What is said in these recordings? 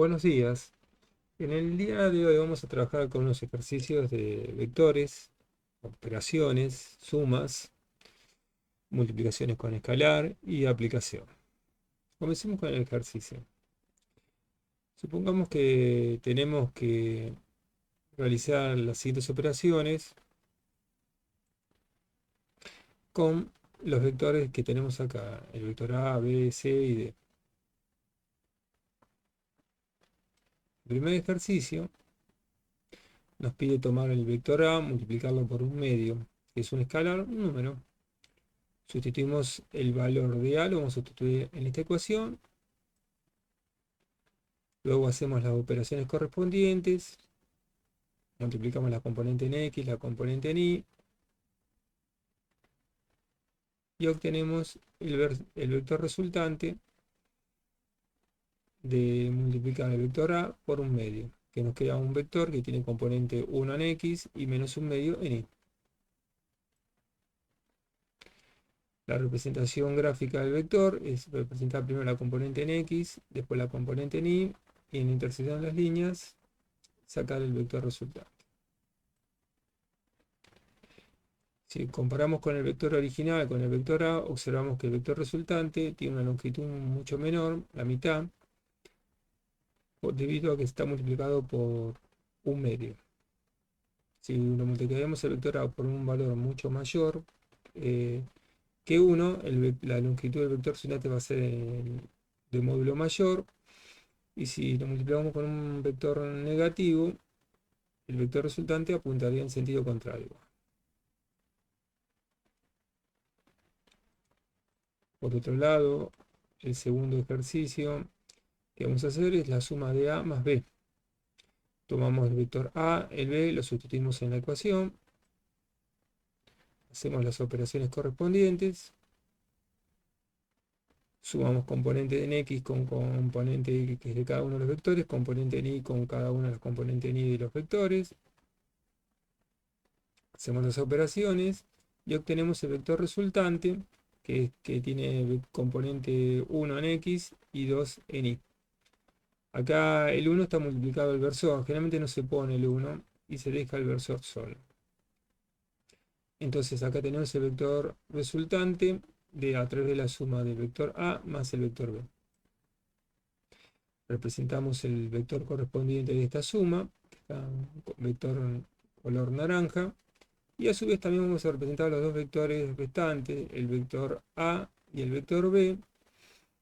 Buenos días. En el día de hoy vamos a trabajar con unos ejercicios de vectores, operaciones, sumas, multiplicaciones con escalar y aplicación. Comencemos con el ejercicio. Supongamos que tenemos que realizar las siguientes operaciones con los vectores que tenemos acá, el vector A, B, C y D. El primer ejercicio nos pide tomar el vector A, multiplicarlo por un medio, que es un escalar, un número. Sustituimos el valor de A, lo vamos a sustituir en esta ecuación. Luego hacemos las operaciones correspondientes. Multiplicamos la componente en X, la componente en Y. Y obtenemos el vector resultante de multiplicar el vector A por un medio. Que nos queda un vector que tiene componente 1 en X y menos un medio en Y. La representación gráfica del vector es representar primero la componente en X, después la componente en Y, y en la intersección de las líneas sacar el vector resultante. Si comparamos con el vector original, con el vector A, observamos que el vector resultante tiene una longitud mucho menor, la mitad, debido a que está multiplicado por un medio. Si lo multiplicamos el vector A por un valor mucho mayor que 1, la longitud del vector resultante va a ser de módulo mayor. Y si lo multiplicamos con un vector negativo, el vector resultante apuntaría en sentido contrario. Por otro lado, el segundo ejercicio que vamos a hacer es la suma de A más B. Tomamos el vector A, el B, lo sustituimos en la ecuación. Hacemos las operaciones correspondientes. Sumamos componente en X con componente X de cada uno de los vectores, componente en Y con cada una de las componentes en Y de los vectores. Hacemos las operaciones y obtenemos el vector resultante que tiene componente 1 en X y 2 en Y. Acá el 1 está multiplicado al versor, generalmente no se pone el 1 y se deja el versor solo. Entonces acá tenemos el vector resultante a través de la suma del vector A más el vector B. Representamos el vector correspondiente de esta suma, vector color naranja, y a su vez también vamos a representar los dos vectores restantes, el vector A y el vector B,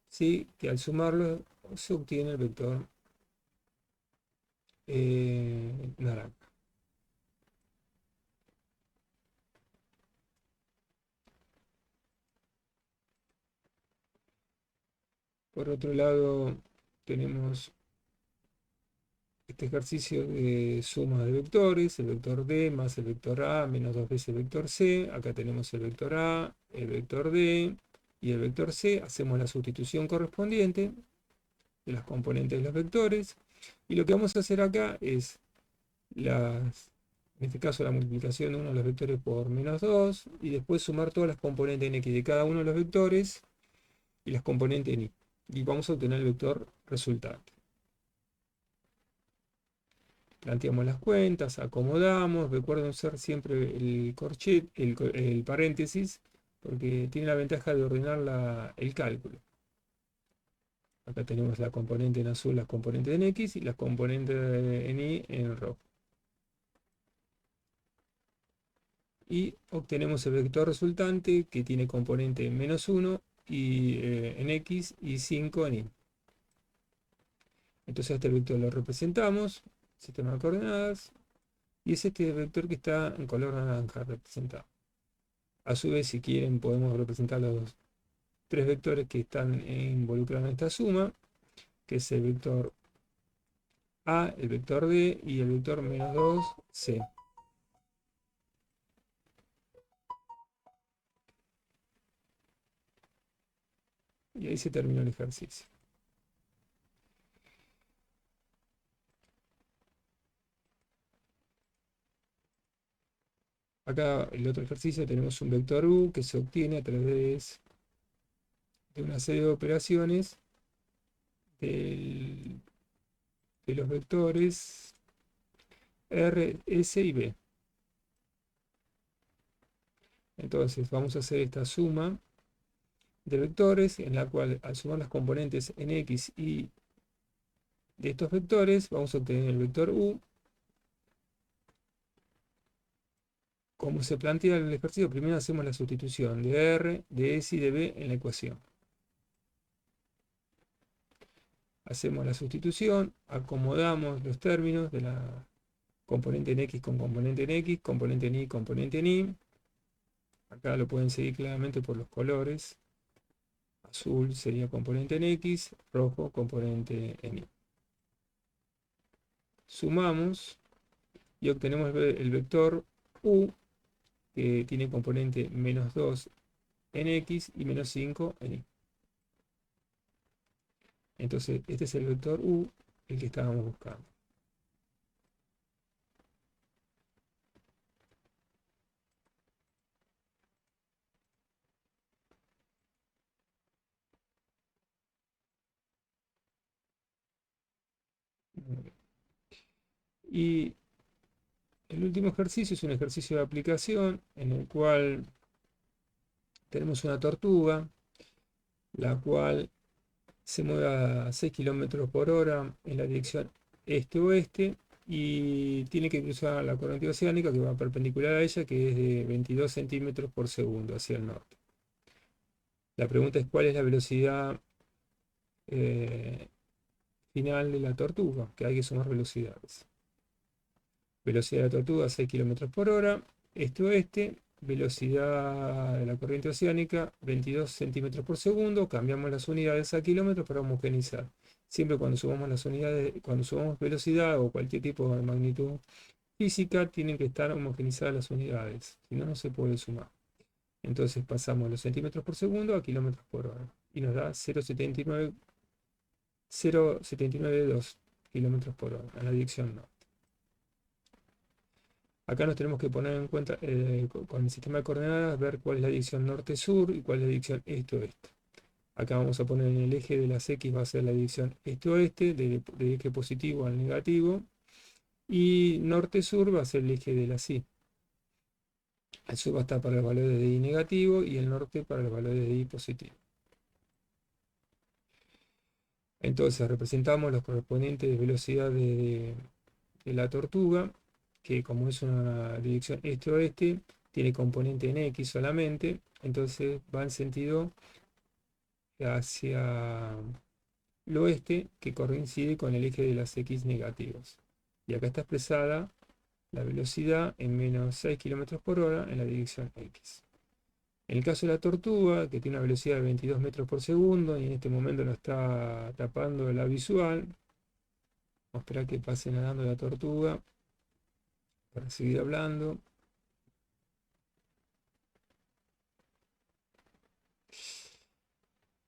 ¿sí? Que al sumarlos se obtiene el vector naranja. Por otro lado, tenemos este ejercicio de suma de vectores, el vector D más el vector A menos dos veces el vector C. Acá tenemos el vector A, el vector D y el vector C. Hacemos la sustitución correspondiente de las componentes de los vectores. Y lo que vamos a hacer acá es, en este caso, la multiplicación de uno de los vectores por menos 2 y después sumar todas las componentes en X de cada uno de los vectores y las componentes en Y. Y vamos a obtener el vector resultante. Planteamos las cuentas, acomodamos, recuerden usar siempre el corchet, el paréntesis, porque tiene la ventaja de ordenar el cálculo. Acá tenemos la componente en azul, las componentes en X y las componentes en Y en rojo. Y obtenemos el vector resultante que tiene componente en menos 1 en X y 5 en Y. Entonces este vector lo representamos, sistema de coordenadas, y es este vector que está en color naranja representado. A su vez, si quieren, podemos representar los tres vectores que están involucrados en esta suma, que es el vector A, el vector D y el vector menos 2C. Y ahí se terminó el ejercicio. Acá, el otro ejercicio, tenemos un vector U que se obtiene a través de una serie de operaciones del de los vectores R, S y B. Entonces vamos a hacer esta suma de vectores en la cual al sumar las componentes en X y de estos vectores vamos a obtener el vector U. Como se plantea en el ejercicio, primero hacemos la sustitución de R, de S y de B en la ecuación. Hacemos la sustitución, acomodamos los términos de la componente en X con componente en X, componente en Y, componente en Y. Acá lo pueden seguir claramente por los colores. Azul sería componente en X, rojo componente en Y. Sumamos y obtenemos el vector U, que tiene componente menos 2 en X y menos 5 en Y. Entonces, este es el vector U, el que estábamos buscando. Y el último ejercicio es un ejercicio de aplicación en el cual tenemos una tortuga, la cual se mueve a 6 kilómetros por hora en la dirección este-oeste y tiene que cruzar la corriente oceánica que va perpendicular a ella, que es de 22 centímetros por segundo hacia el norte. La pregunta es cuál es la velocidad eh, final de la tortuga, que hay que sumar velocidades. Velocidad de la tortuga 6 kilómetros por hora, este-oeste, velocidad de la corriente oceánica 22 centímetros por segundo, cambiamos las unidades a kilómetros para homogeneizar. Siempre cuando sumamos las unidades, cuando sumamos velocidad o cualquier tipo de magnitud física, tienen que estar homogenizadas las unidades, si no, no se puede sumar. Entonces pasamos los centímetros por segundo a kilómetros por hora y nos da 0,792 kilómetros por hora en la dirección norte. Acá nos tenemos que poner en cuenta con el sistema de coordenadas, ver cuál es la dirección norte-sur y cuál es la dirección este-oeste. Acá vamos a poner en el eje de las X, va a ser la dirección este-oeste, del eje positivo al negativo, y norte-sur va a ser el eje de las Y. El sur va a estar para los valores de Y negativo y el norte para los valores de Y positivo. Entonces representamos los correspondientes de velocidad de la tortuga, que como es una dirección este-oeste, tiene componente en X solamente, entonces va en sentido hacia el oeste, que coincide con el eje de las X negativas. Y acá está expresada la velocidad en menos 6 kilómetros por hora en la dirección X. En el caso de la tortuga, que tiene una velocidad de 22 metros por segundo y en este momento nos está tapando la visual, vamos a esperar que pase nadando la tortuga para seguir hablando.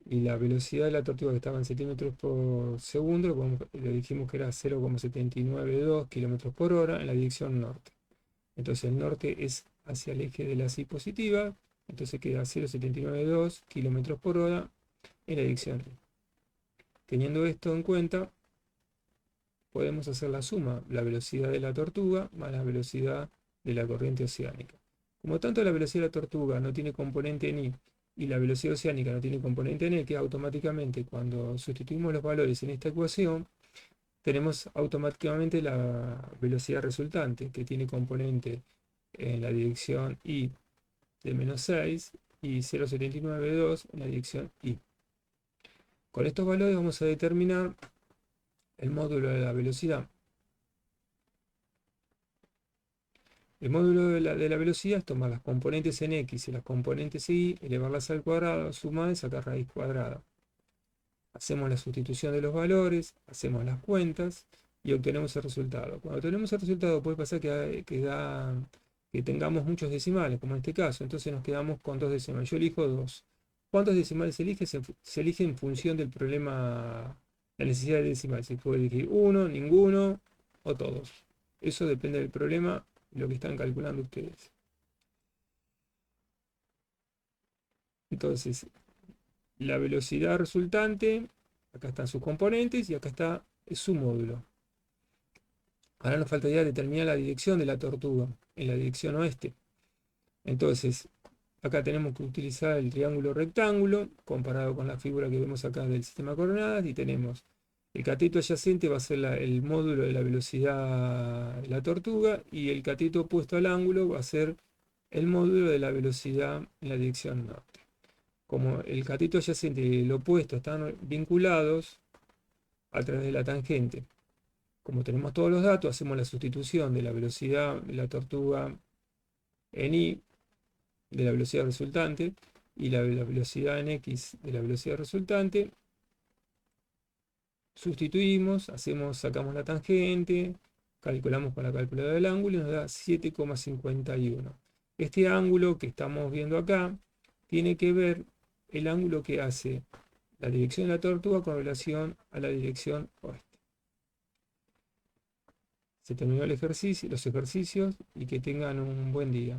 Y la velocidad de la tortuga, que estaba en centímetros por segundo, le dijimos que era 0,792 kilómetros por hora en la dirección norte. Entonces el norte es hacia el eje de la Y positiva, entonces queda 0,792 kilómetros por hora en la dirección Y. Teniendo esto en cuenta, podemos hacer la suma, la velocidad de la tortuga más la velocidad de la corriente oceánica. Como tanto la velocidad de la tortuga no tiene componente en Y y la velocidad oceánica no tiene componente en E, que automáticamente cuando sustituimos los valores en esta ecuación, tenemos automáticamente la velocidad resultante, que tiene componente en la dirección Y de menos 6 y 0,792 en la dirección Y. Con estos valores vamos a determinar el módulo de la velocidad. El módulo de la velocidad es tomar las componentes en X y las componentes en Y, elevarlas al cuadrado, sumar y sacar raíz cuadrada. Hacemos la sustitución de los valores, hacemos las cuentas y obtenemos el resultado. Cuando tenemos el resultado puede pasar que tengamos muchos decimales, como en este caso, entonces nos quedamos con dos decimales. Yo elijo dos. ¿Cuántos decimales se elige? Se elige en función del problema, la necesidad de decimales. Se puede elegir uno, ninguno o todos. Eso depende del problema y lo que están calculando ustedes. Entonces, la velocidad resultante, acá están sus componentes y acá está su módulo. Ahora nos faltaría determinar la dirección de la tortuga, en la dirección oeste. Entonces, acá tenemos que utilizar el triángulo rectángulo, comparado con la figura que vemos acá del sistema de coordenadas, y tenemos el cateto adyacente va a ser el módulo de la velocidad de la tortuga, y el cateto opuesto al ángulo va a ser el módulo de la velocidad en la dirección norte. Como el cateto adyacente y el opuesto están vinculados a través de la tangente, como tenemos todos los datos, hacemos la sustitución de la velocidad de la tortuga en y de la velocidad resultante y la velocidad en x de la velocidad resultante. Sustituimos, sacamos la tangente, calculamos con la calculadora del ángulo y nos da 7,51. Este ángulo que estamos viendo acá tiene que ver el ángulo que hace la dirección de la tortuga con relación a la dirección oeste. Se terminó el ejercicio, los ejercicios, y que tengan un buen día.